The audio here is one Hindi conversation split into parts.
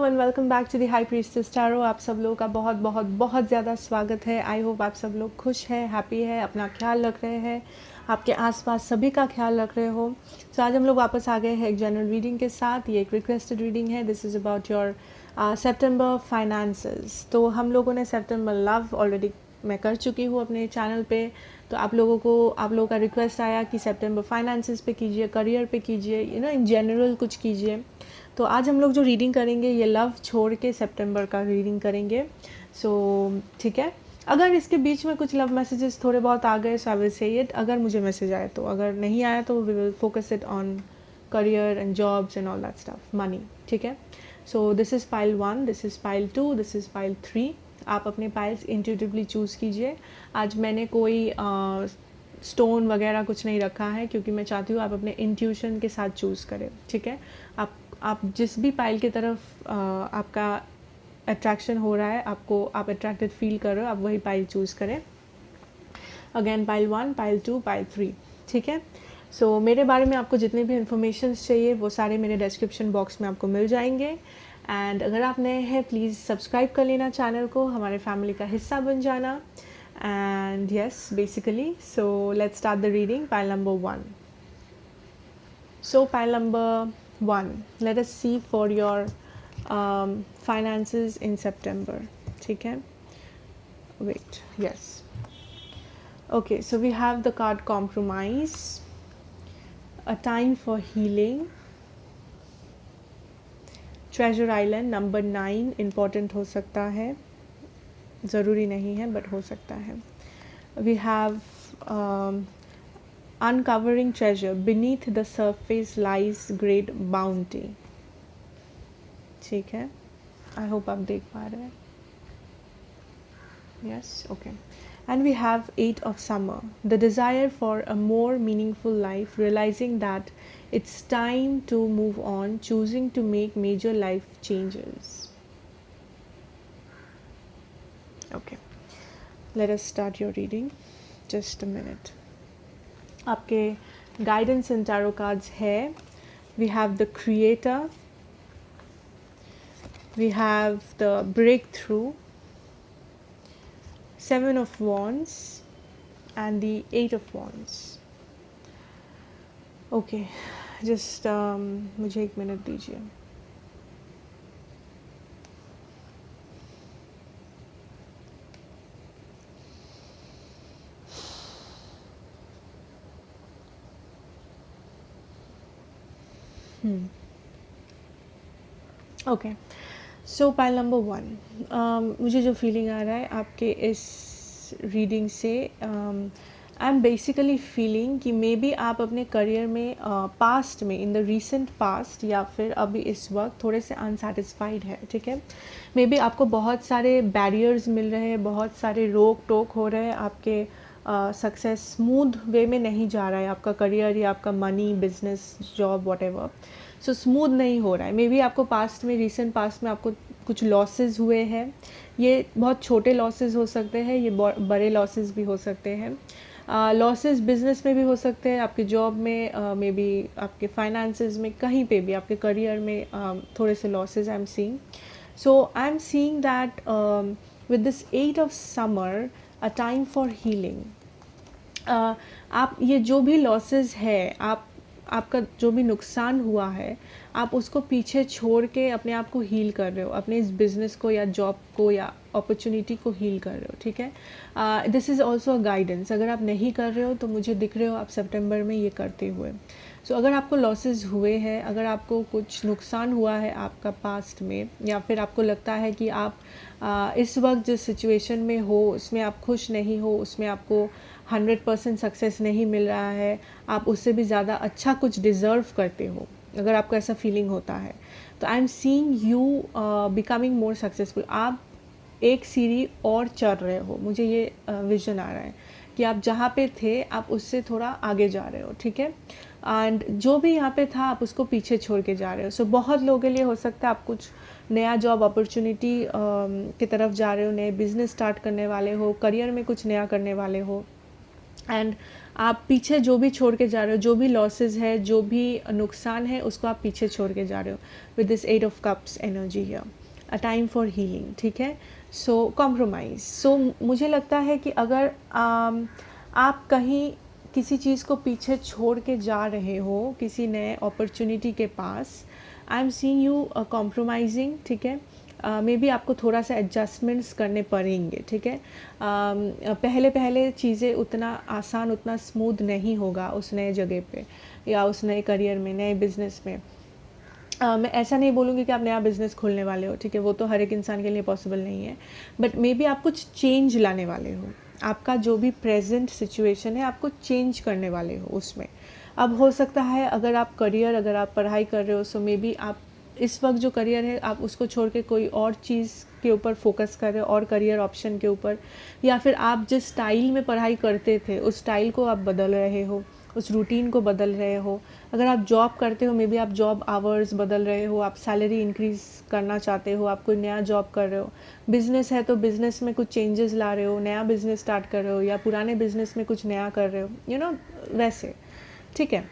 And welcome back to the high priestess tarot. आप सब लोगों का बहुत बहुत बहुत ज़्यादा स्वागत है। आई होप आप सब लोग खुश हैं, हैप्पी है, अपना ख्याल रख रहे हैं, आपके आसपास सभी का ख्याल रख रहे हो। सो आज हम लोग वापस आ गए हैं एक जनरल रीडिंग के साथ। ये एक रिक्वेस्टेड रीडिंग है। This is about your September finances. तो हम लोगों ने सितंबर लव ऑलरेडी मैं कर चुकी हूँ अपने चैनल पे। तो आप लोगों का रिक्वेस्ट आया कि सितंबर फाइनेंसेस पे कीजिए, करियर पे कीजिए, इन जनरल कुछ कीजिए। तो आज हम लोग जो रीडिंग करेंगे ये लव छोड़ के सितंबर का रीडिंग करेंगे। सो ठीक है, अगर इसके बीच में कुछ लव मैसेजेस थोड़े बहुत आ गए सो आई विल से इट, अगर मुझे मैसेज आए तो। अगर नहीं आया तो we will focus it on career and jobs and all that stuff, money. ठीक है, so this is pile 1, this is pile 2, this is pile 3। आप अपने पाइल्स इंट्यूटिवली चूज़ कीजिए। आज मैंने कोई स्टोन वगैरह कुछ नहीं रखा है क्योंकि मैं चाहती हूँ आप अपने इंट्यूशन के साथ चूज़ करें। ठीक है, आप जिस भी पाइल की तरफ आपका अट्रैक्शन हो रहा है, आप अट्रैक्टेड फील कर रहे हो, आप वही पाइल चूज़ करें। Again pile 1, pile 2, pile 3। ठीक है, सो मेरे बारे में आपको जितने भी इंफॉर्मेशन चाहिए वो सारे मेरे डिस्क्रिप्शन बॉक्स में आपको मिल जाएंगे। एंड अगर आप नए हैं प्लीज़ सब्सक्राइब कर लेना चैनल को, हमारे फैमिली का हिस्सा बन जाना। And yes, basically so let's start the reading. Pile number 1। So pile number 1, let us see for your finances in September. ठीक है, wait, yes, okay, so we have the card compromise, a time for healing, treasure island number 9 important हो सकता है, ज़रूरी नहीं है बट हो सकता है। we have uncovering treasure, beneath the surface lies great bounty। ठीक है, आई होप आप देख पा रहे हैं। Yes, okay. And we have 8 of summer, the desire for a more meaningful life, realizing that it's time to move on, choosing to make major life changes। okay, let us start your reading, just a minute। आपके गाइडेंस एंड टैरो कार्ड्स है, we have the creator, we have the breakthrough, 7 of wands and the 8 of wands। okay, just मुझे एक मिनट दीजिए। ओके, सो पाइल नंबर 1, मुझे जो फीलिंग आ रहा है आपके इस रीडिंग से, आई एम बेसिकली फीलिंग कि मे बी आप अपने करियर में पास्ट में, इन द रिसेंट पास्ट या फिर अभी इस वक्त थोड़े से अनसेटिस्फाइड है। ठीक है, मे बी आपको बहुत सारे बैरियर्स मिल रहे हैं, बहुत सारे रोक टोक हो रहे हैं, आपके सक्सेस स्मूथ वे में नहीं जा रहा है, आपका करियर या आपका money, business, job, whatever. So smooth नहीं हो रहा है। मे बी आपको पास्ट में, रिसेंट पास्ट में आपको कुछ लॉसेस हुए हैं। ये बहुत छोटे लॉसेस हो सकते हैं, ये बड़े लॉसेस भी हो सकते हैं। लॉसेस बिजनेस में भी हो सकते हैं, आपके जॉब में, मे बी आपके फाइनेंसेस में, कहीं पे भी आपके करियर में थोड़े से losses I am seeing. So I am seeing that with this 8 of summer, a time for healing. आप ये जो भी लॉसेस है, आपका जो भी नुकसान हुआ है, आप उसको पीछे छोड़ के अपने आप को हील कर रहे हो, अपने इस बिज़नेस को या जॉब को या अपॉर्चुनिटी को हील कर रहे हो। ठीक है, this is also a guidance. अगर आप नहीं कर रहे हो तो मुझे दिख रहे हो आप सितंबर में ये करते हुए। सो अगर आपको लॉसेस हुए हैं, अगर आपको कुछ नुकसान हुआ है आपका पास्ट में, या फिर आपको लगता है कि आप इस वक्त जिस सिचुएशन में हो उसमें आप खुश नहीं हो, उसमें आपको 100% सक्सेस नहीं मिल रहा है, आप उससे भी ज़्यादा अच्छा कुछ डिज़र्व करते हो, अगर आपको ऐसा फीलिंग होता है, तो आई am seeing you becoming more successful. आप एक सीढ़ी और चढ़ रहे हो, मुझे ये विजन आ रहा है कि आप जहाँ पे थे आप उससे थोड़ा आगे जा रहे हो। ठीक है, एंड जो भी यहाँ पे था आप उसको पीछे छोड़ के जा रहे हो। सो बहुत लोगों के लिए हो सकता है आप कुछ नया जॉब अपॉर्चुनिटी की तरफ जा रहे हो, नए बिजनेस स्टार्ट करने वाले हो, करियर में कुछ नया करने वाले हो। एंड आप पीछे जो भी छोड़ के जा रहे हो, जो भी लॉसेस है, जो भी नुकसान है, उसको आप पीछे छोड़ के जा रहे हो with this 8 of cups energy here, a time for healing, ठीक है। सो कॉम्प्रोमाइज़। सो मुझे लगता है कि अगर आप कहीं किसी चीज़ को पीछे छोड़ के जा रहे हो किसी नए अपॉर्चुनिटी के पास, I am seeing you compromising, ठीक है। मे बी आपको थोड़ा सा एडजस्टमेंट्स करने पड़ेंगे, ठीक है। पहले पहले चीज़ें उतना आसान, उतना स्मूथ नहीं होगा उस नए जगह पे या उस नए करियर में, नए बिजनेस में। मैं ऐसा नहीं बोलूँगी कि आप नया बिज़नेस खोलने वाले हो, ठीक है, वो तो हर एक इंसान के लिए पॉसिबल नहीं है, बट मे बी आप कुछ चेंज लाने वाले हो। आपका जो भी प्रेजेंट सिचुएशन है आपको चेंज करने वाले हो उसमें। अब हो सकता है अगर आप पढ़ाई कर रहे हो, सो मे बी आप इस वक्त जो करियर है आप उसको छोड़ के कोई और चीज़ के ऊपर फोकस कर रहे हो, और करियर ऑप्शन के ऊपर, या फिर आप जिस स्टाइल में पढ़ाई करते थे उस स्टाइल को आप बदल रहे हो, उस रूटीन को बदल रहे हो। अगर आप जॉब करते हो, मे बी आप जॉब आवर्स बदल रहे हो, आप सैलरी इंक्रीज़ करना चाहते हो, आप कोई नया जॉब कर रहे हो। बिज़नेस है तो बिज़नेस में कुछ चेंजेस ला रहे हो, नया बिज़नेस स्टार्ट कर रहे हो, या पुराने बिज़नेस में कुछ नया कर रहे हो, वैसे, ठीक है।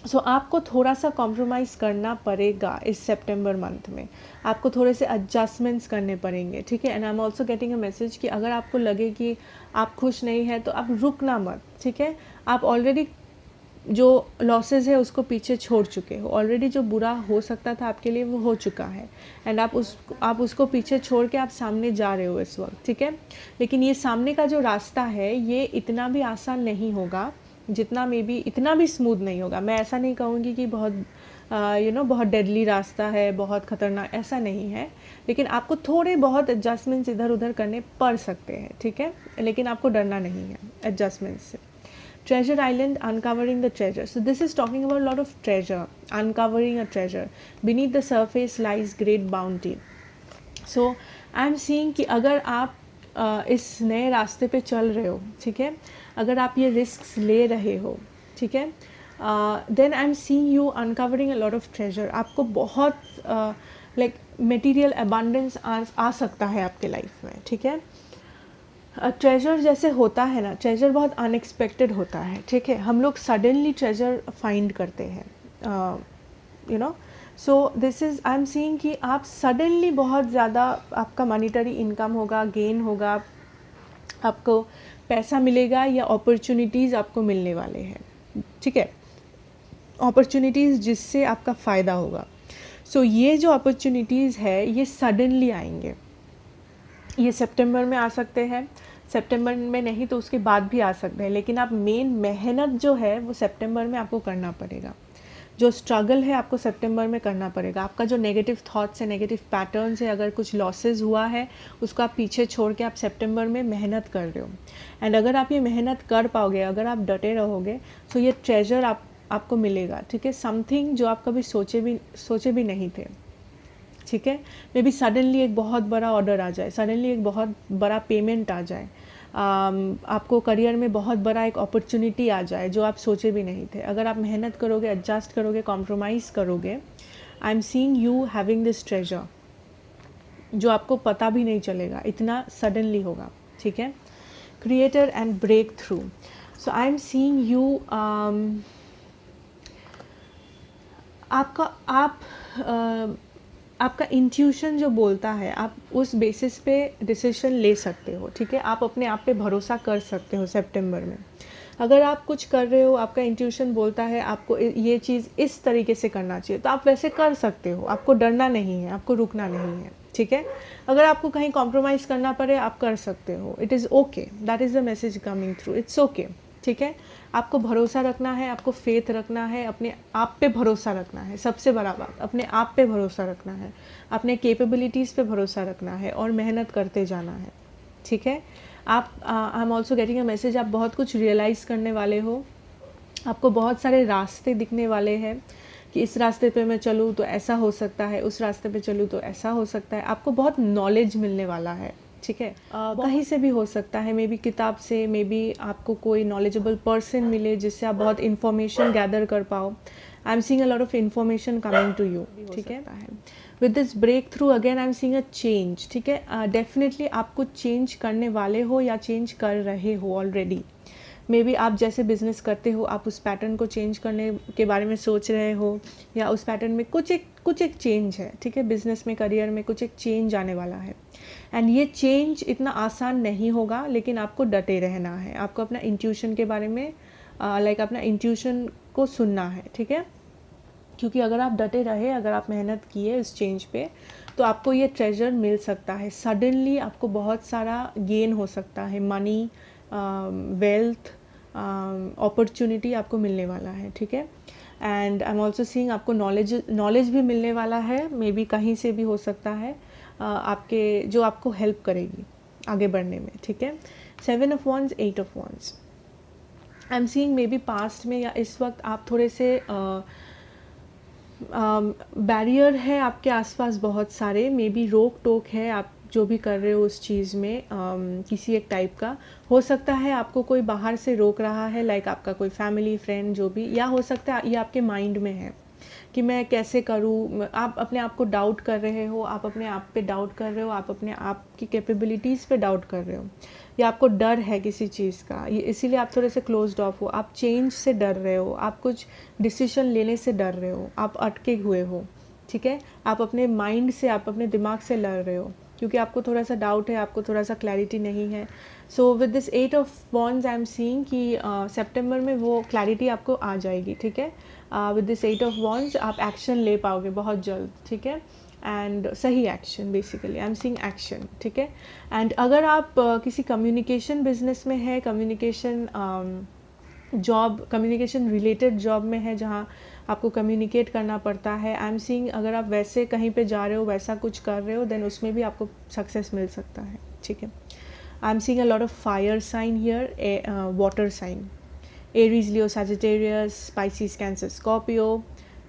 सो आपको थोड़ा सा कॉम्प्रोमाइज़ करना पड़ेगा इस सितंबर मंथ में, आपको थोड़े से एडजस्टमेंट्स करने पड़ेंगे, ठीक है। And I am also getting a message कि अगर आपको लगे कि आप खुश नहीं है तो आप रुकना मत, ठीक है। आप ऑलरेडी जो लॉसेस है उसको पीछे छोड़ चुके हो, ऑलरेडी जो बुरा हो सकता था आपके लिए वो हो चुका है, एंड आप उसको पीछे छोड़ के आप सामने जा रहे हो इस वक्त, ठीक है। लेकिन ये सामने का जो रास्ता है ये इतना भी आसान नहीं होगा, जितना मे बी इतना भी स्मूथ नहीं होगा। मैं ऐसा नहीं कहूँगी कि बहुत बहुत डेडली रास्ता है, बहुत ख़तरनाक, ऐसा नहीं है, लेकिन आपको थोड़े बहुत एडजस्टमेंट्स इधर उधर करने पड़ सकते हैं, ठीक है। लेकिन आपको डरना नहीं है एडजस्टमेंट्स से। Treasure Island, uncovering the treasure. So this is talking about a lot of treasure, uncovering a treasure. Beneath the surface lies great bounty. So I am seeing कि अगर आप इस नए रास्ते पे चल रहे हो, ठीक है, अगर आप ये रिस्क्स ले रहे हो, ठीक है, then I am seeing you uncovering a lot of treasure. आपको बहुत लाइक मटेरियल अबांडेंस आ सकता है आपके लाइफ में, ठीक है। ट्रेजर जैसे होता है ना, ट्रेजर बहुत अनएक्सपेक्टेड होता है, ठीक है। हम लोग सडनली ट्रेजर फाइंड करते हैं, सो this is I am seeing कि आप सडनली बहुत ज़्यादा आपका मॉनिटरी इनकम होगा, गेन होगा, आपको पैसा मिलेगा या अपॉर्चुनिटीज़ आपको मिलने वाले हैं, ठीक है, अपॉर्चुनिटीज़ जिससे आपका फ़ायदा होगा। सो ये जो अपॉर्चुनिटीज़ है ये सडनली आएंगे, ये सितंबर में आ सकते हैं, सितंबर में नहीं तो उसके बाद भी आ सकते हैं, लेकिन आप मेन मेहनत जो है वो सितंबर में आपको करना पड़ेगा। जो स्ट्रगल है आपको सितंबर में करना पड़ेगा। आपका जो नेगेटिव थॉट्स है, नेगेटिव पैटर्न्स है, अगर कुछ लॉसेस हुआ है उसको आप पीछे छोड़ के आप सितंबर में मेहनत कर रहे हो, एंड अगर आप ये मेहनत कर पाओगे, अगर आप डटे रहोगे, तो ये ट्रेजर आपको मिलेगा, ठीक है। समथिंग जो आप कभी सोचे भी नहीं थे, ठीक है। मे बी सडनली एक बहुत बड़ा ऑर्डर आ जाए, सडनली एक बहुत बड़ा पेमेंट आ जाए, आपको करियर में बहुत बड़ा एक अपॉर्चुनिटी आ जाए जो आप सोचे भी नहीं थे। अगर आप मेहनत करोगे, एडजस्ट करोगे, कॉम्प्रोमाइज़ करोगे, आई am seeing you having this treasure जो आपको पता भी नहीं चलेगा, इतना सडनली होगा, ठीक है। Creator and breakthrough. So I am seeing you आपका इंट्यूशन जो बोलता है, आप उस बेसिस पे डिसीजन ले सकते हो, ठीक है। आप अपने आप पे भरोसा कर सकते हो सितंबर में। अगर आप कुछ कर रहे हो, आपका इंट्यूशन बोलता है आपको ये चीज़ इस तरीके से करना चाहिए, तो आप वैसे कर सकते हो, आपको डरना नहीं है, आपको रुकना नहीं है, ठीक है। अगर आपको कहीं कॉम्प्रोमाइज़ करना पड़े आप कर सकते हो, it is okay, that is the message coming through, it's okay, ठीक है। आपको भरोसा रखना है, आपको फेथ रखना है, अपने आप पे भरोसा रखना है, सबसे बड़ा बात अपने आप पे भरोसा रखना है, अपने कैपेबिलिटीज़ पे भरोसा रखना है और मेहनत करते जाना है, ठीक है। I am also getting a message, आप बहुत कुछ रियलाइज़ करने वाले हो, आपको बहुत सारे रास्ते दिखने वाले हैं कि इस रास्ते पे मैं चलूँ तो ऐसा हो सकता है, उस रास्ते पे चलूँ तो ऐसा हो सकता है। आपको बहुत नॉलेज मिलने वाला है, ठीक है। कहीं से भी हो सकता है, मे बी किताब से, मे बी आपको कोई नॉलेजेबल पर्सन मिले जिससे आप बहुत इन्फॉर्मेशन गैदर कर पाओ। I am seeing a lot of information coming to you, ठीक है। With this breakthrough again I am seeing a change, ठीक है। डेफिनेटली आप कुछ चेंज करने वाले हो या चेंज कर रहे हो ऑलरेडी, मे बी आप जैसे बिज़नेस करते हो आप उस पैटर्न को चेंज करने के बारे में सोच रहे हो, या उस पैटर्न में कुछ एक चेंज है, ठीक है, बिज़नेस में, करियर में कुछ एक चेंज आने वाला है। एंड ये चेंज इतना आसान नहीं होगा, लेकिन आपको डटे रहना है, आपको अपना इंट्यूशन के बारे में अपना इंट्यूशन को सुनना है, ठीक है। क्योंकि अगर आप डटे रहे, अगर आप मेहनत किए इस चेंज पे, तो आपको ये ट्रेजर मिल सकता है। सडनली आपको बहुत सारा गेन हो सकता है, मनी, वेल्थ, अपॉर्चुनिटी आपको मिलने वाला है, ठीक है। And I am also seeing आपको नॉलेज भी मिलने वाला है, मे बी कहीं से भी हो सकता है, आपके जो आपको हेल्प करेगी आगे बढ़ने में, ठीक है। 7 of wands, 8 of wands, I am seeing may be past में या इस वक्त आप थोड़े से बैरियर है आपके आसपास बहुत सारे, मे बी रोक टोक है, आप जो भी कर रहे हो उस चीज़ में किसी एक टाइप का हो सकता है, आपको कोई बाहर से रोक रहा है, लाइक आपका कोई फैमिली फ्रेंड जो भी, या हो सकता है ये आपके माइंड में है कि मैं कैसे करूँ, आप अपने आप को डाउट कर रहे हो, आप अपने आप पे डाउट कर रहे हो, आप अपने आप की कैपेबिलिटीज़ पे डाउट कर रहे हो, या आपको डर है किसी चीज़ का, ये इसीलिए आप थोड़े से क्लोज्ड ऑफ हो, आप चेंज से डर रहे हो, आप कुछ डिसीजन लेने से डर रहे हो, आप अटके हुए हो, ठीक है। आप अपने माइंड से, आप अपने दिमाग से लड़ रहे हो, क्योंकि आपको थोड़ा सा डाउट है, आपको थोड़ा सा क्लैरिटी नहीं है। So with this 8 of wands I am seeing कि सितंबर में वो क्लैरिटी आपको आ जाएगी, ठीक है। विद दिस 8 ऑफ वॉन्ड्स आप एक्शन ले पाओगे बहुत जल्द, ठीक है। एंड सही action, basically I am seeing action, ठीक है। एंड अगर आप किसी कम्युनिकेशन बिजनेस में है, communication job, communication related job में है जहाँ आपको कम्युनिकेट करना पड़ता है, आई एम सीइंग अगर आप वैसे कहीं पे जा रहे हो, वैसा कुछ कर रहे हो, देन उसमें भी आपको सक्सेस मिल सकता है, ठीक है। I am seeing a lot of fire sign here, water sign, Aries, Leo, Sagittarius, Pisces, Cancer, Scorpio,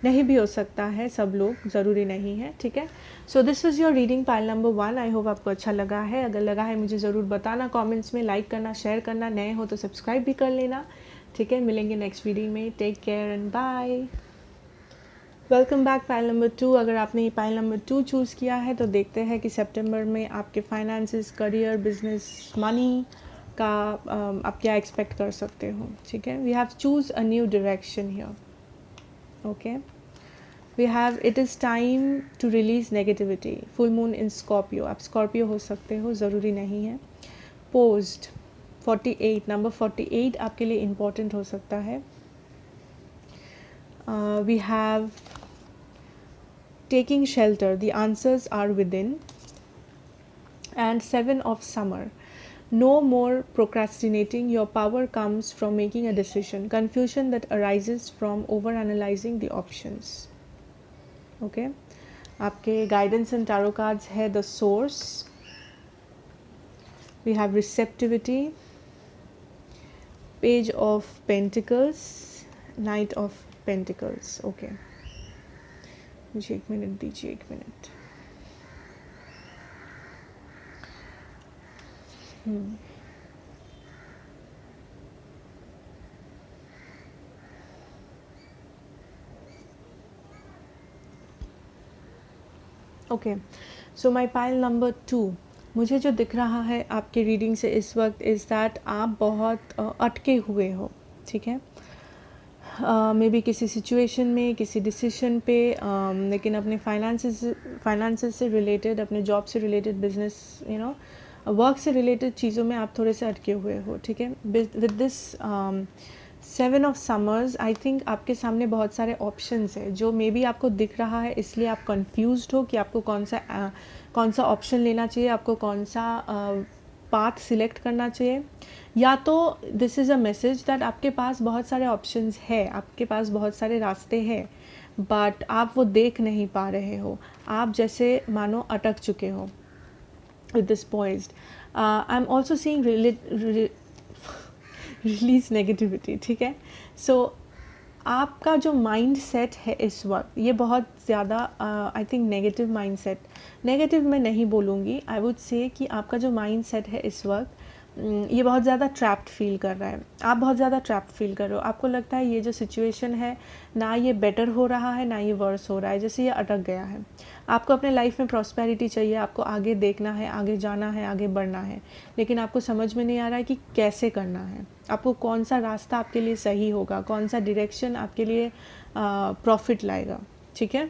नहीं भी हो सकता है, सब लोग, ज़रूरी नहीं है, ठीक है। So this was your reading pile number 1। I hope आपको अच्छा लगा है, अगर लगा है मुझे ज़रूर बताना कमेंट्स में, लाइक करना, शेयर करना, नए हो तो सब्सक्राइब भी कर लेना, ठीक है। मिलेंगे नेक्स्ट वीडियो में, take care and bye. Welcome back pile number 2। अगर आपने ये पाइल नंबर 2 चूज़ किया है तो देखते हैं कि सितंबर में आपके फाइनेंसेस, करियर, बिजनेस, मनी का आप क्या एक्सपेक्ट कर सकते हो, ठीक है। We have choose a new direction here, okay. We have, it is time to release negativity, full moon in Scorpio, आप स्कॉर्पियो हो सकते हो, ज़रूरी नहीं है। पोज्ड 48, नंबर 48 आपके लिए इम्पॉर्टेंट हो सकता है। We have taking shelter, the answers are within, and 7 of summer, no more procrastinating, your power comes from making a decision, confusion that arises from over analyzing the options, okay। आपके guidance and tarot cards है the source, we have receptivity, page of pentacles, knight of pentacles, okay। मुझे 1 मिनट दीजिए, 1 मिनट। ओके, सो माई पाइल नंबर 2, मुझे जो दिख रहा है आपके रीडिंग से इस वक्त इज़ दैट आप बहुत अटके हुए हो, ठीक है। मे बी किसी सिचुएशन में, किसी डिसीजन पे, लेकिन अपने फाइनेंसेस से रिलेटेड, अपने जॉब से related, business, you know, work से रिलेटेड चीज़ों में आप थोड़े से अटके हुए हो, ठीक है। With this 7 of summers, I think आपके सामने बहुत सारे ऑप्शंस है जो मे बी आपको दिख रहा है, इसलिए आप कंफ्यूज्ड हो कि आपको कौन सा ऑप्शन लेना चाहिए, आपको कौन सा पाथ सिलेक्ट करना चाहिए। या तो this is a message that आपके पास बहुत सारे ऑप्शंस है, आपके पास बहुत सारे रास्ते हैं, बट आप वो देख नहीं पा रहे हो, आप जैसे मानो अटक चुके हो with this poised. I am also seeing release negativity, ठीक है। सो आपका जो माइंड सेट है इस वक्त, ये बहुत ज़्यादा I think negative mind set, negative मैं नहीं बोलूँगी, आई वुड से कि आपका जो माइंड सेट है इस वक्त ये बहुत ज़्यादा ट्रैप्ड फील कर रहा है, आप बहुत ज़्यादा ट्रैप्ड फील कर रहे हो। आपको लगता है ये जो सिचुएशन है ना ये बेटर हो रहा है ना ये वर्स हो रहा है, जैसे ये अटक गया है। आपको अपने लाइफ में प्रॉस्पेरिटी चाहिए, आपको आगे देखना है, आगे जाना है, आगे बढ़ना है, लेकिन आपको समझ में नहीं आ रहा है कि कैसे करना है, आपको कौन सा रास्ता आपके लिए सही होगा, कौन सा डायरेक्शन आपके लिए प्रॉफिट लाएगा। ठीक है,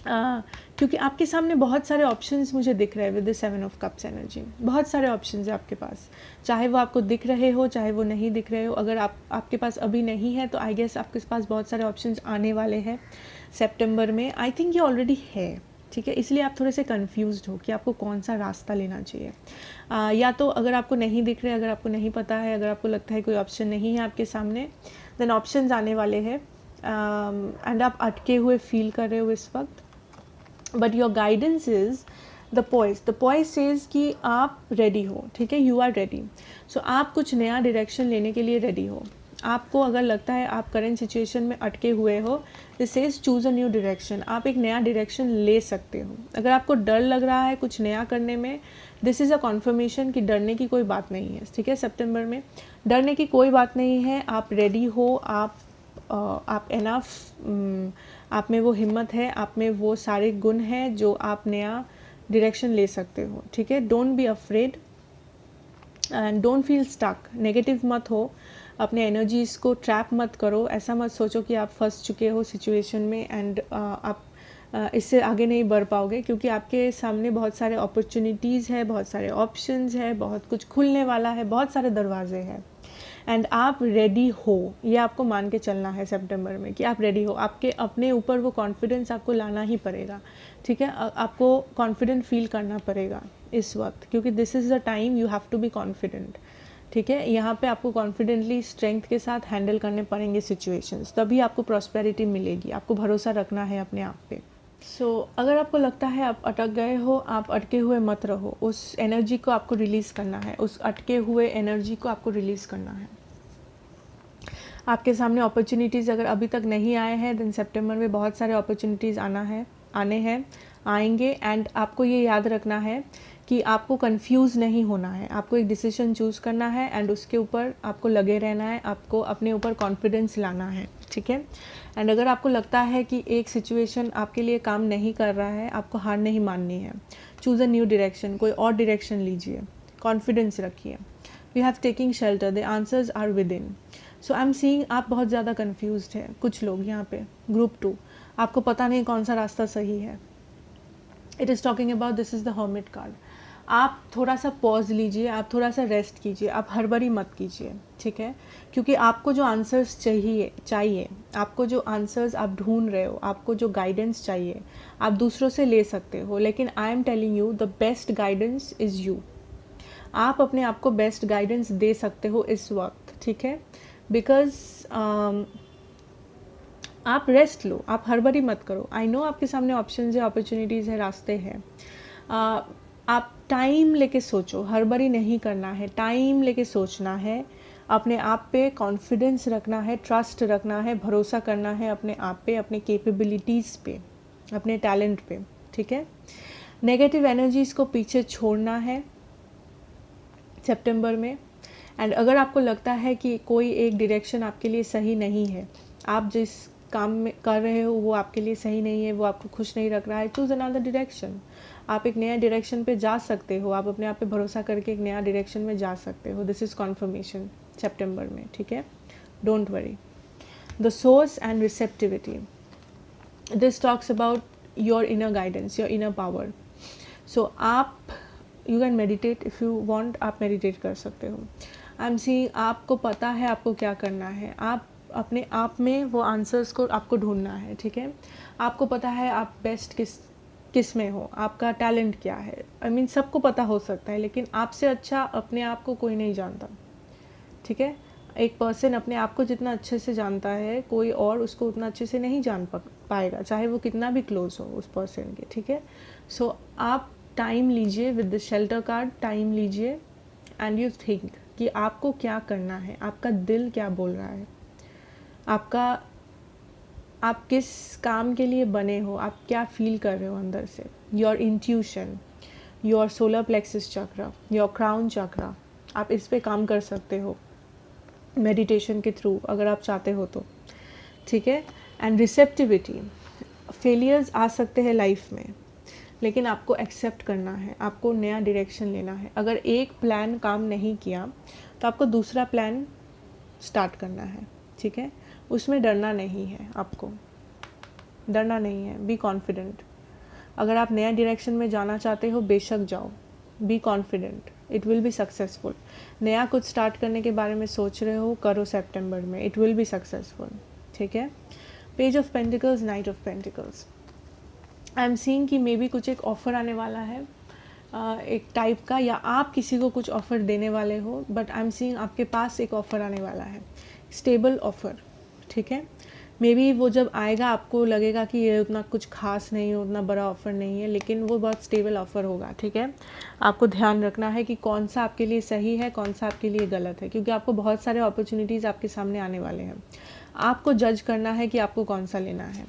क्योंकि आपके सामने बहुत सारे ऑप्शंस मुझे दिख रहे हैं with the 7 of cups energy. बहुत सारे ऑप्शंस हैं आपके पास, चाहे वो आपको दिख रहे हो चाहे वो नहीं दिख रहे हो। अगर आपके पास अभी नहीं है तो आई गेस आपके पास बहुत सारे ऑप्शंस आने वाले हैं सितंबर में। आई थिंक ये ऑलरेडी है, ठीक है, इसलिए आप थोड़े से कन्फ्यूज्ड हो कि आपको कौन सा रास्ता लेना चाहिए। या तो अगर आपको नहीं दिख रहे, अगर आपको नहीं पता है, अगर आपको लगता है कोई ऑप्शन नहीं है आपके सामने, देन ऑप्शंस आने वाले हैं एंड आप अटके हुए फील कर रहे हो इस वक्त। But your guidance is the poised says कि आप रेडी हो, ठीक है, यू आर रेडी। सो आप कुछ नया डायरेक्शन लेने के लिए रेडी हो। आपको अगर लगता है आप करेंट सिचुएशन में अटके हुए हो, this says choose a new direction, आप एक नया डायरेक्शन ले सकते हो। अगर आपको डर लग रहा है कुछ नया करने में, दिस इज़ अ कॉन्फर्मेशन कि डरने की कोई बात नहीं है, ठीक है। सितंबर में डरने की कोई बात नहीं है, आप रेडी हो, आप एनफ, आप में वो हिम्मत है, आप में वो सारे गुण हैं जो आप नया डायरेक्शन ले सकते हो, ठीक है। Don't be afraid and don't feel stuck, negative मत हो, अपने एनर्जीज़ को ट्रैप मत करो। ऐसा मत सोचो कि आप फंस चुके हो सिचुएशन में एंड आप इससे आगे नहीं बढ़ पाओगे, क्योंकि आपके सामने बहुत सारे अपॉर्चुनिटीज़ है, बहुत सारे ऑप्शंस है, बहुत कुछ खुलने वाला है, बहुत सारे दरवाजे हैं एंड आप रेडी हो। ये आपको मान के चलना है सितंबर में कि आप रेडी हो। आपके अपने ऊपर वो कॉन्फिडेंस आपको लाना ही पड़ेगा, ठीक है। आपको कॉन्फिडेंट फील करना पड़ेगा इस वक्त, क्योंकि this is the time you have to be confident, ठीक है। यहाँ पे आपको कॉन्फिडेंटली स्ट्रेंथ के साथ हैंडल करने पड़ेंगे सिचुएशंस, तभी आपको प्रॉस्पेरिटी मिलेगी। आपको भरोसा रखना है अपने आप पे। अगर आपको लगता है आप अटक गए हो, आप अटके हुए मत रहो, उस एनर्जी को आपको रिलीज़ करना है, उस अटके हुए एनर्जी को आपको रिलीज़ करना है। आपके सामने अपॉर्चुनिटीज़ अगर अभी तक नहीं आए हैं, देन सितंबर में बहुत सारे अपॉर्चुनिटीज़ आने हैं, आएंगे एंड आपको ये याद रखना है कि आपको कंफ्यूज नहीं होना है। आपको एक डिसीजन चूज़ करना है एंड उसके ऊपर आपको लगे रहना है, आपको अपने ऊपर कॉन्फिडेंस लाना है, ठीक है। एंड अगर आपको लगता है कि एक सिचुएशन आपके लिए काम नहीं कर रहा है, आपको हार नहीं माननी है। चूज़ अ न्यू डायरेक्शन, कोई और डायरेक्शन लीजिए, कॉन्फिडेंस रखिए। We have taking shelter, the answers are within. So I am seeing आप बहुत ज़्यादा कन्फ्यूज्ड हैं। कुछ लोग यहाँ पे ग्रुप 2, आपको पता नहीं कौन सा रास्ता सही है। It is talking about, this is the hermit card. आप थोड़ा सा पॉज लीजिए, आप थोड़ा सा रेस्ट कीजिए, आप हड़बड़ी मत कीजिए, ठीक है। क्योंकि आपको जो आंसर्स चाहिए, आपको जो आंसर्स आप ढूंढ रहे हो, आपको जो गाइडेंस चाहिए, आप दूसरों से ले सकते हो, लेकिन I am telling you the best guidance is you. आप अपने आप को बेस्ट गाइडेंस दे सकते हो इस वक्त, ठीक है। बिकॉज आप रेस्ट लो, आप हड़बड़ी मत करो। आई नो आपके सामने ऑप्शंस है, अपॉर्चुनिटीज़ है, रास्ते हैं। आप टाइम लेके सोचो, हड़बड़ी नहीं करना है, टाइम लेके सोचना है, अपने आप पे कॉन्फिडेंस रखना है, ट्रस्ट रखना है, भरोसा करना है अपने आप पे, अपने कैपेबिलिटीज़ पे, अपने टैलेंट पे, ठीक है। नेगेटिव एनर्जीज़ को पीछे छोड़ना है सितंबर में। एंड अगर आपको लगता है कि कोई एक डायरेक्शन आपके लिए सही नहीं है, आप जिस काम में कर रहे हो वो आपके लिए सही नहीं है, वो आपको खुश नहीं रख रहा है, चूज़ अनदर डायरेक्शन। आप एक नया डायरेक्शन पे जा सकते हो, आप अपने आप पे भरोसा करके एक नया डायरेक्शन में जा सकते हो। दिस इज़ कॉन्फर्मेशन सितंबर में, ठीक है। Don't worry. The source and receptivity, this talks about your inner guidance, your inner power. So आप you can meditate if you want, आप मेडिटेट कर सकते हो। आई एम सीइंग आपको पता है आपको क्या करना है, आप अपने आप में वो आंसर्स को आपको ढूंढना है, ठीक है। आपको पता है आप बेस्ट किस में हो, आपका टैलेंट क्या है। आई मीन सबको पता हो सकता है, लेकिन आपसे अच्छा अपने आप को कोई नहीं जानता, ठीक है। एक पर्सन अपने आप को जितना अच्छे से जानता है, कोई और उसको उतना अच्छे से नहीं जान पाएगा, चाहे वो कितना भी क्लोज हो उस पर्सन के, ठीक है। सो आप टाइम लीजिए with the shelter card, time लीजिए एंड यू थिंक कि आपको क्या करना है, आपका दिल क्या बोल रहा है, आप किस काम के लिए बने हो, आप क्या फील कर रहे हो अंदर से। Your intuition, your solar plexus चक्र, योर क्राउन चक्र, आप इस पे काम कर सकते हो मेडिटेशन के थ्रू, अगर आप चाहते हो तो, ठीक है। एंड रिसेप्टिविटी, फेलियर्स आ सकते हैं लाइफ में, लेकिन आपको एक्सेप्ट करना है, आपको नया डायरेक्शन लेना है। अगर एक प्लान काम नहीं किया तो आपको दूसरा प्लान स्टार्ट करना है, ठीक है। उसमें डरना नहीं है, आपको डरना नहीं है, बी कॉन्फिडेंट। अगर आप नया डायरेक्शन में जाना चाहते हो, बेशक जाओ, be confident, it will be successful. नया कुछ स्टार्ट करने के बारे में सोच रहे हो, करो सितंबर में, इट विल बी सक्सेसफुल, ठीक है। Page of pentacles, night of pentacles, I am seeing कि मे बी कुछ एक ऑफ़र आने वाला है, एक टाइप का, या आप किसी को कुछ ऑफ़र देने वाले हो, बट आई एम सीइंग आपके पास एक ऑफ़र आने वाला है, स्टेबल ऑफ़र, ठीक है। मे बी वो जब आएगा आपको लगेगा कि ये उतना कुछ खास नहीं है, उतना बड़ा ऑफ़र नहीं है, लेकिन वो बहुत स्टेबल ऑफ़र होगा, ठीक है। आपको ध्यान रखना है कि कौन सा आपके लिए सही है, कौन सा आपके लिए गलत है, क्योंकि आपको बहुत सारे अपॉर्चुनिटीज़ आपके सामने आने वाले हैं। आपको जज करना है कि आपको कौन सा लेना है।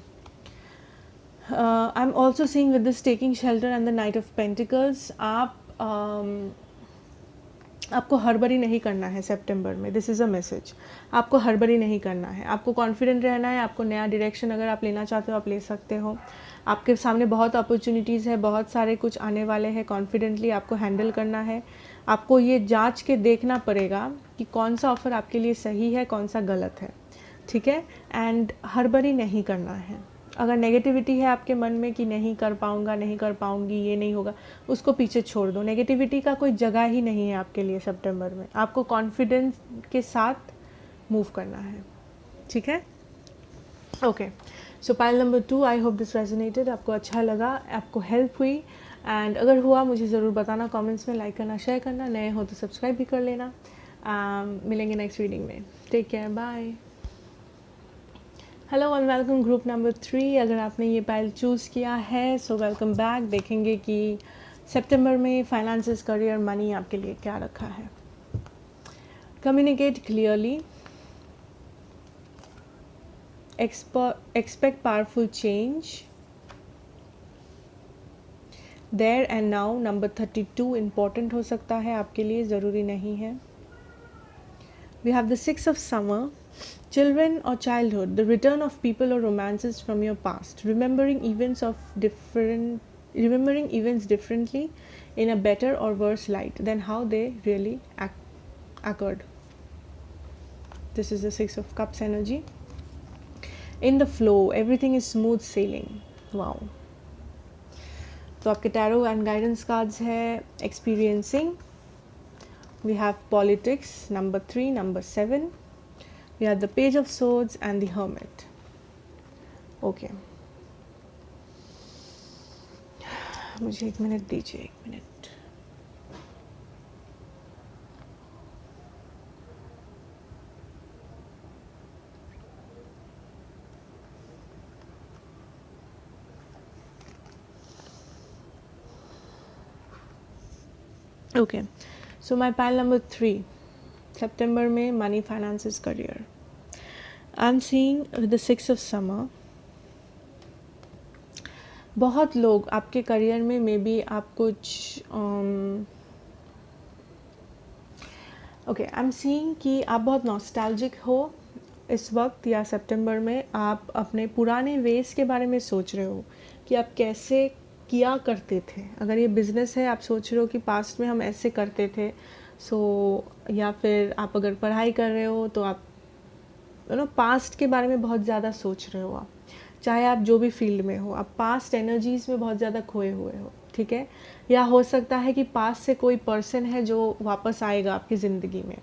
I am also seeing with this taking shelter and the night of pentacles, आपको हड़बड़ी नहीं करना है सितंबर में, दिस इज़ अ मैसेज। आपको हड़बड़ी नहीं करना है, आपको कॉन्फिडेंट रहना है। आपको नया डायरेक्शन अगर आप लेना चाहते हो, आप ले सकते हो। आपके सामने बहुत अपॉर्चुनिटीज़ है, बहुत सारे कुछ आने वाले हैं, कॉन्फिडेंटली आपको हैंडल करना है। आपको ये जांच के देखना पड़ेगा कि कौन सा ऑफ़र आपके लिए सही है, कौन सा गलत है, ठीक है। एंड हड़बड़ी नहीं करना है। अगर नेगेटिविटी है आपके मन में कि नहीं कर पाऊँगा, नहीं कर पाऊँगी, ये नहीं होगा, उसको पीछे छोड़ दो। नेगेटिविटी का कोई जगह ही नहीं है आपके लिए सितंबर में। आपको कॉन्फिडेंस के साथ मूव करना है, ठीक है। Okay, so pile number 2, I hope this resonated, आपको अच्छा लगा, आपको हेल्प हुई। एंड अगर हुआ मुझे ज़रूर बताना कमेंट्स में, लाइक करना, शेयर करना, नए हो तो सब्सक्राइब भी कर लेना। मिलेंगे नेक्स्ट रीडिंग में, take care, bye. Hello and welcome group number 3। अगर आपने ये पाइल चूज़ किया है सो वेलकम बैक। देखेंगे कि सितंबर में फाइनेंसेस, करियर, मनी आपके लिए क्या रखा है। Communicate clearly, expect powerful change, there and now. Number 32 important हो सकता है आपके लिए, ज़रूरी नहीं है। We have the 6 of summer, children or childhood, the return of people or romances from your past, remembering events differently in a better or worse light than how they really occurred. This is the 6 of cups energy. In the flow, everything is smooth sailing. Wow. तो आपके टैरो एंड गाइडेंस कार्ड्स है experiencing, we have politics, number 3, number 7, we have the page of swords and the hermit. Okay, मुझे 1 मिनट दीजिए, 1 मिनट। ओके, सो माई पाइल नंबर 3, सितंबर में money, finances, career. I am seeing the 6 of summer. बहुत लोग आपके करियर में मे बी आप कुछ ओके, आई एम सीइंग कि आप बहुत नॉस्टैल्जिक हो इस वक्त, या सितंबर में आप अपने पुराने वेज के बारे में सोच रहे हो कि आप कैसे किया करते थे। अगर ये बिज़नेस है, आप सोच रहे हो कि पास्ट में हम ऐसे करते थे। या फिर आप अगर पढ़ाई कर रहे हो तो आप पास्ट के बारे में बहुत ज़्यादा सोच रहे हो। आप चाहे आप जो भी फील्ड में हो, आप पास्ट एनर्जीज़ में बहुत ज़्यादा खोए हुए हो, ठीक है। या हो सकता है कि पास्ट से कोई पर्सन है जो वापस आएगा आपकी ज़िंदगी में,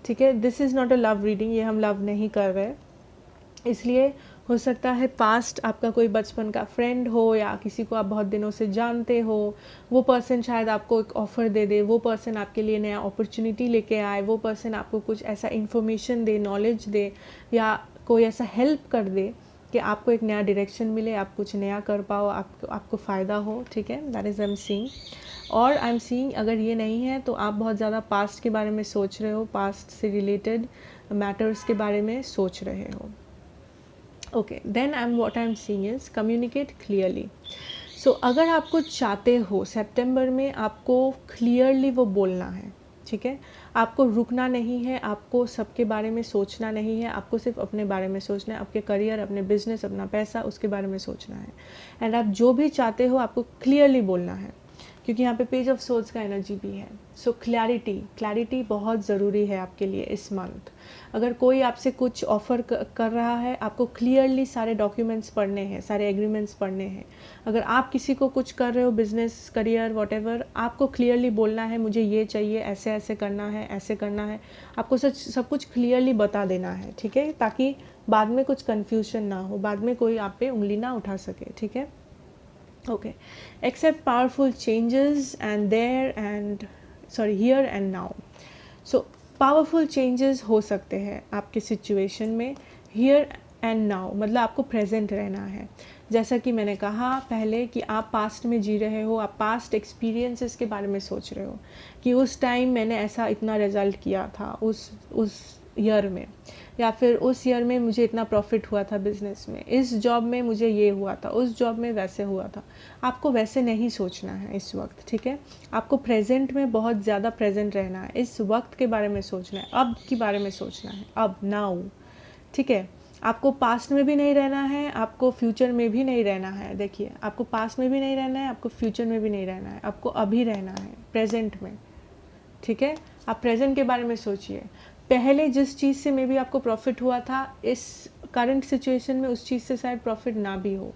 ठीक है। This is not a love reading, ये हम लव नहीं कर रहे, इसलिए हो सकता है पास्ट आपका कोई बचपन का फ्रेंड हो या किसी को आप बहुत दिनों से जानते हो, वो पर्सन शायद आपको एक ऑफ़र दे दे, वो पर्सन आपके लिए नया अपॉर्चुनिटी लेके आए, वो पर्सन आपको कुछ ऐसा इन्फॉर्मेशन दे, नॉलेज दे, या कोई ऐसा हेल्प कर दे कि आपको एक नया डायरेक्शन मिले, आप कुछ नया कर पाओ, आपको फ़ायदा हो, ठीक है। That is I am seeing. और आई एम सीइंग अगर ये नहीं है तो आप बहुत ज़्यादा पास्ट के बारे में सोच रहे हो, पास्ट से रिलेटेड मैटर्स के बारे में सोच रहे हो। Okay, then what I'm seeing is communicate clearly. So अगर आप कुछ चाहते हो सितंबर में, आपको क्लियरली वो बोलना है, ठीक है, आपको रुकना नहीं है, आपको सबके बारे में सोचना नहीं है, आपको सिर्फ अपने बारे में सोचना है, आपके करियर, अपने बिजनेस, अपना पैसा, उसके बारे में सोचना है। एंड आप जो भी चाहते हो आपको क्लियरली बोलना है, क्योंकि यहाँ पे पेज ऑफ सोर्स का एनर्जी भी है। सो क्लैरिटी बहुत ज़रूरी है आपके लिए इस मंथ। अगर कोई आपसे कुछ ऑफ़र कर रहा है, आपको क्लियरली सारे डॉक्यूमेंट्स पढ़ने हैं, सारे एग्रीमेंट्स पढ़ने हैं। अगर आप किसी को कुछ कर रहे हो, बिजनेस, करियर, व्हाटएवर, आपको क्लियरली बोलना है, मुझे ये चाहिए, ऐसे ऐसे करना है, ऐसे करना है। आपको सब कुछ क्लियरली बता देना है, ठीक है, ताकि बाद में कुछ कन्फ्यूजन ना हो, बाद में कोई आप पे उंगली ना उठा सके, ठीक है। Okay, accept powerful changes and here and now. So powerful changes हो सकते हैं आपके सिचुएशन में here and now, मतलब आपको प्रेजेंट रहना है। जैसा कि मैंने कहा पहले कि आप पास्ट में जी रहे हो, आप पास्ट एक्सपीरियंसेस के बारे में सोच रहे हो कि उस टाइम मैंने ऐसा इतना रिजल्ट किया था उस ईयर में, या फिर उस ईयर में मुझे इतना प्रॉफिट हुआ था बिजनेस में, इस जॉब में मुझे ये हुआ था, उस जॉब में वैसे हुआ था। आपको वैसे नहीं सोचना है इस वक्त, ठीक है। आपको प्रेजेंट में बहुत ज़्यादा प्रेजेंट रहना है, इस वक्त के बारे में सोचना है, अब के बारे में सोचना है, अब नाउ, ठीक है। आपको पास्ट में भी नहीं रहना है, आपको फ्यूचर में भी नहीं रहना है। देखिए, आपको पास्ट में भी नहीं रहना है, आपको फ्यूचर में भी नहीं रहना है, आपको अभी रहना है, प्रेजेंट में, ठीक है। आप प्रेजेंट के बारे में सोचिए। पहले जिस चीज़ से मे बी आपको प्रॉफिट हुआ था, इस करंट सिचुएशन में उस चीज़ से शायद प्रॉफिट ना भी हो।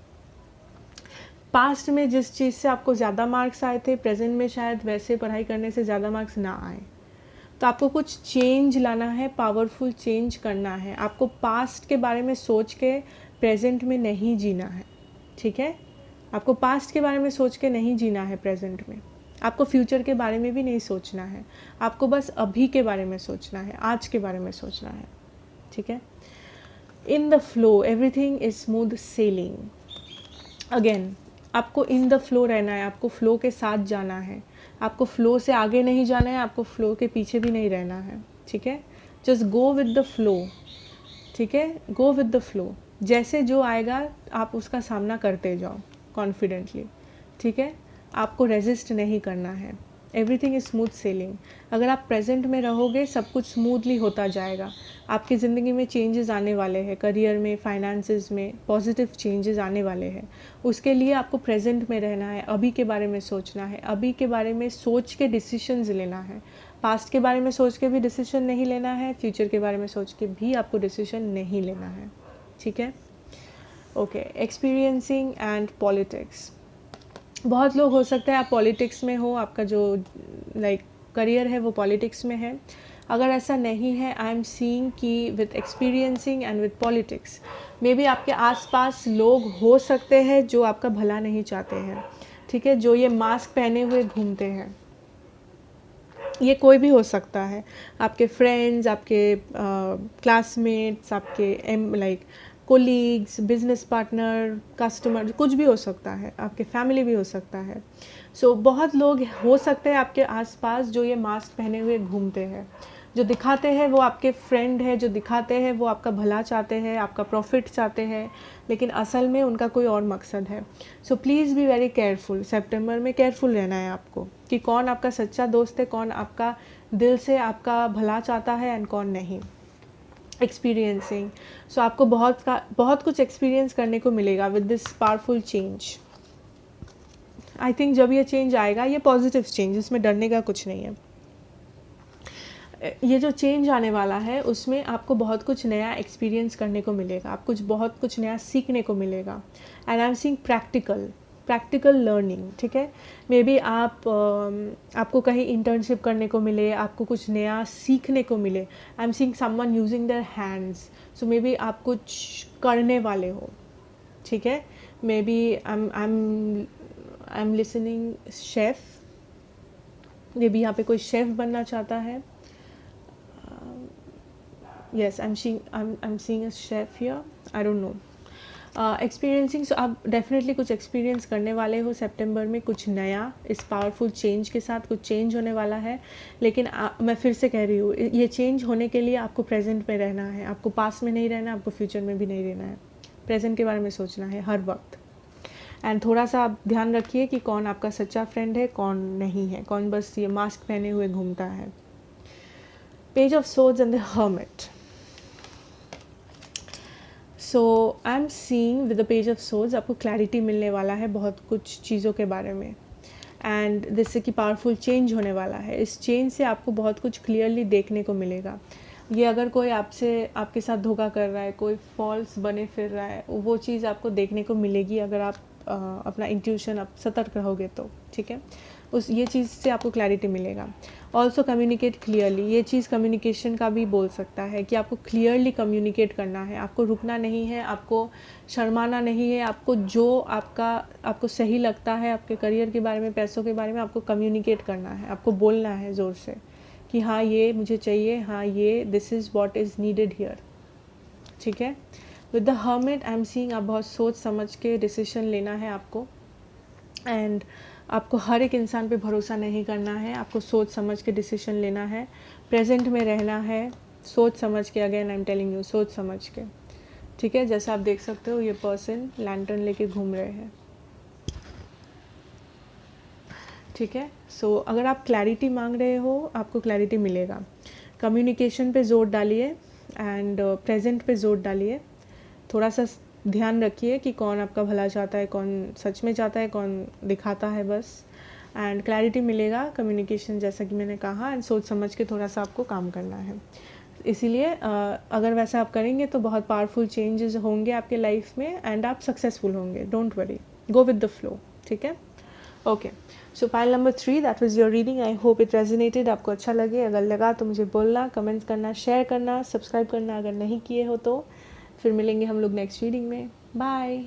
पास्ट में जिस चीज़ से आपको ज़्यादा मार्क्स आए थे, प्रेजेंट में शायद वैसे पढ़ाई करने से ज़्यादा मार्क्स ना आए। तो आपको कुछ चेंज लाना है, पावरफुल चेंज करना है। आपको पास्ट के बारे में सोच के प्रेजेंट में नहीं जीना है, ठीक है। आपको पास्ट के बारे में सोच के नहीं जीना है प्रेजेंट में। आपको फ्यूचर के बारे में भी नहीं सोचना है, आपको बस अभी के बारे में सोचना है, आज के बारे में सोचना है, ठीक है। In the flow everything is smooth selling. Again, आपको इन द फ्लो रहना है, आपको फ्लो के साथ जाना है, आपको फ्लो से आगे नहीं जाना है, आपको फ्लो के पीछे भी नहीं रहना है, ठीक है। Just go with the flow, ठीक है, गो विद द फ्लो। जैसे जो आएगा आप उसका सामना करते जाओ कॉन्फिडेंटली, ठीक है। आपको रेजिस्ट नहीं करना है। Everything is smooth selling. अगर आप प्रेजेंट में रहोगे, सब कुछ स्मूथली होता जाएगा। आपकी ज़िंदगी में चेंजेस आने वाले हैं, करियर में, फाइनेंसेस में पॉजिटिव चेंजेस आने वाले हैं। उसके लिए आपको प्रेजेंट में रहना है, अभी के बारे में सोचना है, अभी के बारे में सोच के डिसीजंस लेना है। पास्ट के बारे में सोच के भी डिसीजन नहीं लेना है, फ्यूचर के बारे में सोच के भी आपको डिसीजन नहीं लेना है, ठीक है। Okay, experiencing and politics. बहुत लोग हो सकता है आप पॉलिटिक्स में हो, आपका जो करियर है वो पॉलिटिक्स में है। अगर ऐसा नहीं है, आई एम सीइंग कि with experiencing and with politics may be आपके आसपास लोग हो सकते हैं जो आपका भला नहीं चाहते हैं, ठीक है, जो ये मास्क पहने हुए घूमते हैं। ये कोई भी हो सकता है, आपके फ्रेंड्स, आपके क्लासमेट्स, आपके कोलीग्स, बिजनेस पार्टनर, कस्टमर, कुछ भी हो सकता है, आपके फैमिली भी हो सकता है। सो बहुत लोग हो सकते हैं आपके आसपास जो ये मास्क पहने हुए घूमते हैं, जो दिखाते हैं वो आपके फ्रेंड है, जो दिखाते हैं वो आपका भला चाहते हैं, आपका प्रॉफिट चाहते हैं, लेकिन असल में उनका कोई और मकसद है। So please be very careful. सितंबर में केयरफुल रहना है आपको कि कौन आपका सच्चा दोस्त है, कौन आपका दिल से आपका भला चाहता है एंड कौन नहीं। एक्सपीरियंसिंग, सो आपको बहुत कुछ एक्सपीरियंस करने को मिलेगा with this powerful change. I think जब ये चेंज आएगा, ये पॉजिटिव चेंज, इसमें डरने का कुछ नहीं है। ये जो चेंज आने वाला है उसमें आपको बहुत कुछ नया एक्सपीरियंस करने को मिलेगा, आपको बहुत कुछ नया सीखने को मिलेगा। And I am seeing practical learning, ठीक है। मे बी आपको कहीं इंटर्नशिप करने को मिले, आपको कुछ नया सीखने को मिले। I am seeing someone using their hands, so maybe आप कुछ करने वाले हो, ठीक है। Maybe I am listening chef, maybe यहाँ पे कोई शेफ़ बनना चाहता है। Yes, I'm seeing a chef here. I don't know. Experiencing, so आप डेफिनेटली कुछ एक्सपीरियंस करने वाले हो सितंबर में, कुछ नया, इस पावरफुल चेंज के साथ कुछ चेंज होने वाला है। लेकिन मैं फिर से कह रही हूँ, ये चेंज होने के लिए आपको प्रेजेंट में रहना है, आपको पास्ट में नहीं रहना, आपको फ्यूचर में भी नहीं रहना है। प्रेजेंट के बारे में सोचना है हर वक्त। एंड थोड़ा सा आप ध्यान रखिए कि कौन आपका सच्चा फ्रेंड है, कौन नहीं है, कौन बस ये मास्क पहने हुए घूमता है, page of swords and the hermit. So I am seeing with the page of swords आपको क्लैरिटी मिलने वाला है बहुत कुछ चीज़ों के बारे में, एंड जिससे कि पावरफुल चेंज होने वाला है. इस चेंज से आपको बहुत कुछ क्लियरली देखने को मिलेगा. ये अगर कोई आपके साथ धोखा कर रहा है, कोई फॉल्स बने फिर रहा है, वो चीज़ आपको देखने को मिलेगी अगर आप अपना इंट्यूशन आप सतर्क रहोगे तो. ठीक है, ये चीज़ से आपको क्लैरिटी मिलेगा. ऑल्सो कम्युनिकेट क्लियरली, ये चीज़ कम्युनिकेशन का भी बोल सकता है कि आपको क्लियरली कम्युनिकेट करना है, आपको रुकना नहीं है, आपको शर्माना नहीं है, आपको जो आपको सही लगता है आपके करियर के बारे में, पैसों के बारे में, आपको कम्युनिकेट करना है, आपको बोलना है ज़ोर से कि हाँ ये मुझे चाहिए, हाँ ये this is what is needed here. ठीक है. With the hermit I am seeing आप बहुत सोच समझ के डिसीजन लेना है आपको, एंड आपको हर एक इंसान पे भरोसा नहीं करना है, आपको सोच समझ के डिसीजन लेना है, प्रेजेंट में रहना है, सोच समझ के. Again I am telling you, सोच समझ के. ठीक है, जैसा आप देख सकते हो ये पर्सन लैंटर्न लेके घूम रहे हैं. ठीक है. सो अगर आप क्लैरिटी मांग रहे हो आपको क्लैरिटी मिलेगा. कम्युनिकेशन पे जोर डालिए एंड प्रेजेंट पे जोर डालिए. थोड़ा सा ध्यान रखिए कि कौन आपका भला चाहता है, कौन सच में चाहता है, कौन दिखाता है बस. एंड क्लैरिटी मिलेगा. कम्युनिकेशन जैसा कि मैंने कहा, एंड सोच समझ के थोड़ा सा आपको काम करना है. इसीलिए अगर वैसा आप करेंगे तो बहुत पावरफुल चेंजेस होंगे आपके लाइफ में एंड आप सक्सेसफुल होंगे. Don't worry, go with the flow. ठीक है. Okay, so pile number 3 that was your reading. I hope it resonated. आपको अच्छा लगे. अगर लगा तो मुझे बोलना, कमेंट्स करना, शेयर करना, सब्सक्राइब करना अगर नहीं किए हो तो. फिर मिलेंगे हम लोग नेक्स्ट रीडिंग में. बाय.